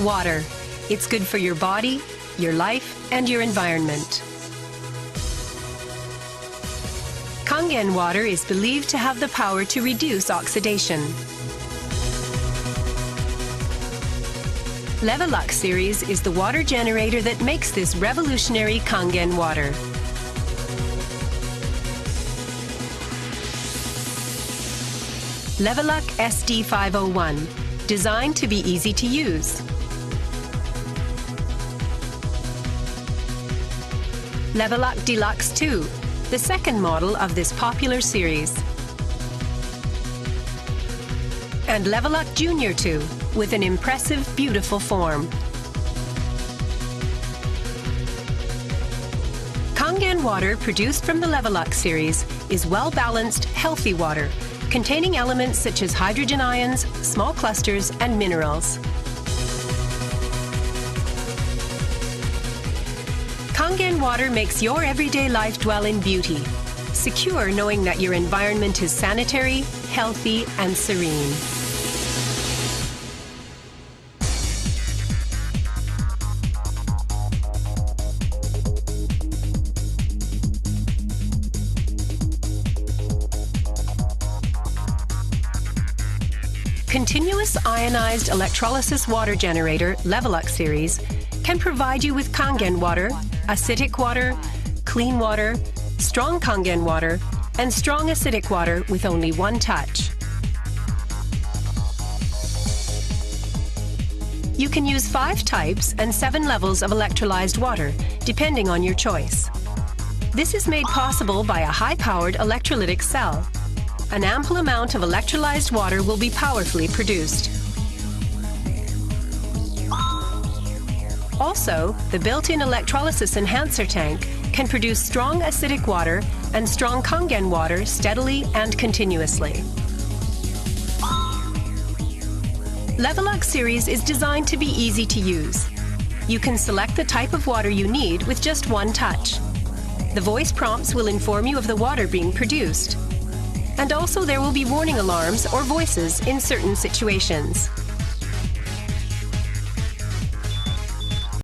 Water. It's good for your body, your life, and your environment. Kangen water is believed to have the power to reduce oxidation. Levelux series is the water generator that makes this revolutionary Kangen water. Levelux SD501, designed to be easy to use. Levelux Deluxe 2, the second model of this popular series. And Levelux Junior 2, with an impressive, beautiful form. Kangen water produced from the Levelux series is well-balanced, healthy water, containing elements such as hydrogen ions, small clusters, and minerals. Kangen water makes your everyday life dwell in beauty, secure knowing that your environment is sanitary, healthy, and serene. Continuous ionized electrolysis water generator Levelux series can provide you with Kangen water, acidic water, clean water, strong Kangen water, and strong acidic water with only one touch. You can use 5 types and 7 levels of electrolyzed water, depending on your choice. This is made possible by a high-powered electrolytic cell. An ample amount of electrolyzed water will be powerfully produced. Also, the built-in electrolysis enhancer tank can produce strong acidic water and strong Kangen water steadily and continuously. Levelux series is designed to be easy to use. You can select the type of water you need with just one touch. The voice prompts will inform you of the water being produced. And also there will be warning alarms or voices in certain situations.